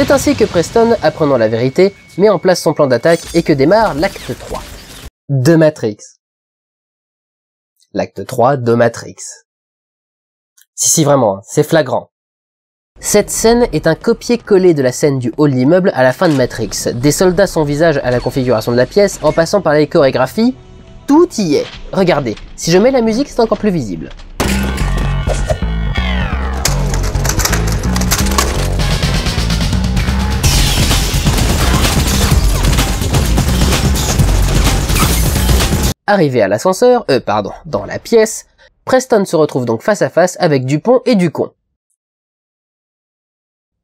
C'est ainsi que Preston, apprenant la vérité, met en place son plan d'attaque et que démarre l'acte 3 de Matrix. L'acte 3 de Matrix. Si, vraiment, hein, c'est flagrant. Cette scène est un copier-coller de la scène du hall d'immeuble à la fin de Matrix. Des soldats sans visage à la configuration de la pièce, en passant par les chorégraphies, tout y est. Regardez, si je mets la musique, c'est encore plus visible. Arrivé à l'ascenseur, dans la pièce, Preston se retrouve donc face à face avec Dupont et Ducon.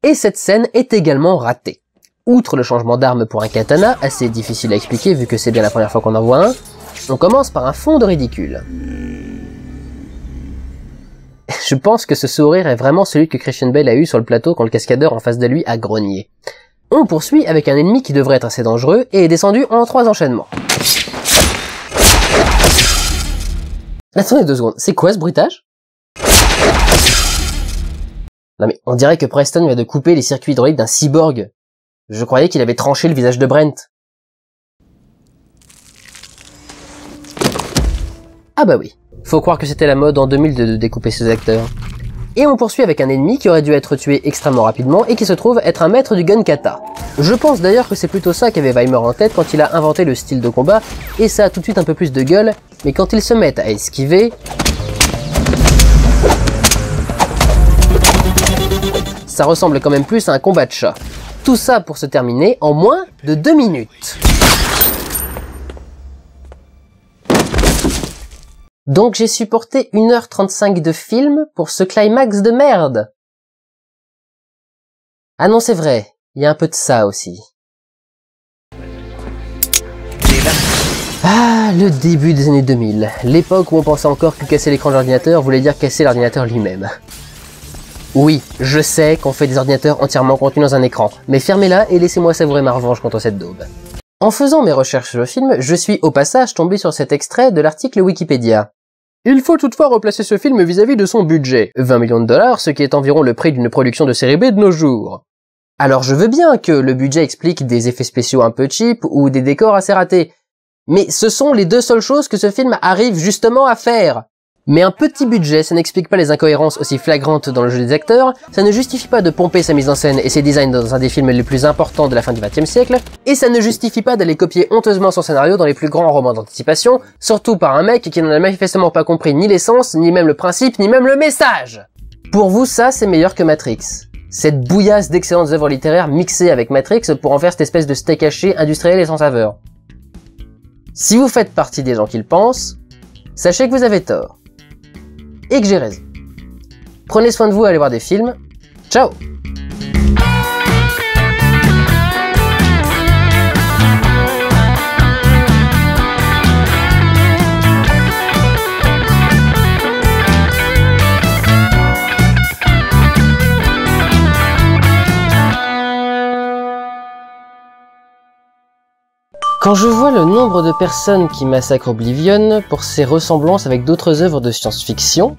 Et cette scène est également ratée. Outre le changement d'arme pour un katana, assez difficile à expliquer vu que c'est bien la première fois qu'on en voit un, on commence par un fond de ridicule. Je pense que ce sourire est vraiment celui que Christian Bale a eu sur le plateau quand le cascadeur en face de lui a grogné. On poursuit avec un ennemi qui devrait être assez dangereux et est descendu en 3 enchaînements. Attendez 2 secondes, c'est quoi ce bruitage? Non mais on dirait que Preston vient de couper les circuits hydrauliques d'un cyborg. Je croyais qu'il avait tranché le visage de Brent. Ah bah oui, faut croire que c'était la mode en 2000 de découper ses acteurs. Et on poursuit avec un ennemi qui aurait dû être tué extrêmement rapidement et qui se trouve être un maître du gun kata. Je pense d'ailleurs que c'est plutôt ça qu'avait Weimer en tête quand il a inventé le style de combat, et ça a tout de suite un peu plus de gueule, mais quand ils se mettent à esquiver... ça ressemble quand même plus à un combat de chat. Tout ça pour se terminer en moins de 2 minutes. Donc j'ai supporté 1h35 de film pour ce climax de merde. Ah non, c'est vrai, il y a un peu de ça aussi. Ah, le début des années 2000, l'époque où on pensait encore que casser l'écran de l'ordinateur voulait dire casser l'ordinateur lui-même. Oui, je sais qu'on fait des ordinateurs entièrement contenus dans un écran, mais fermez-la et laissez-moi savourer ma revanche contre cette daube. En faisant mes recherches sur le film, je suis au passage tombé sur cet extrait de l'article Wikipédia. Il faut toutefois replacer ce film vis-à-vis de son budget, 20 millions de dollars, ce qui est environ le prix d'une production de série B de nos jours. Alors je veux bien que le budget explique des effets spéciaux un peu cheap ou des décors assez ratés, mais ce sont les 2 seules choses que ce film arrive justement à faire. Mais un petit budget, ça n'explique pas les incohérences aussi flagrantes dans le jeu des acteurs, ça ne justifie pas de pomper sa mise en scène et ses designs dans un des films les plus importants de la fin du XXe siècle, et ça ne justifie pas d'aller copier honteusement son scénario dans les plus grands romans d'anticipation, surtout par un mec qui n'en a manifestement pas compris ni l'essence, ni même le principe, ni même le message. Pour vous, ça, c'est meilleur que Matrix. Cette bouillasse d'excellentes œuvres littéraires mixées avec Matrix pour en faire cette espèce de steak haché industriel et sans saveur. Si vous faites partie des gens qui le pensent, sachez que vous avez tort. Et que j'ai raison. Prenez soin de vous, allez voir des films. Ciao! Quand je vois le nombre de personnes qui massacrent Oblivion pour ses ressemblances avec d'autres œuvres de science-fiction,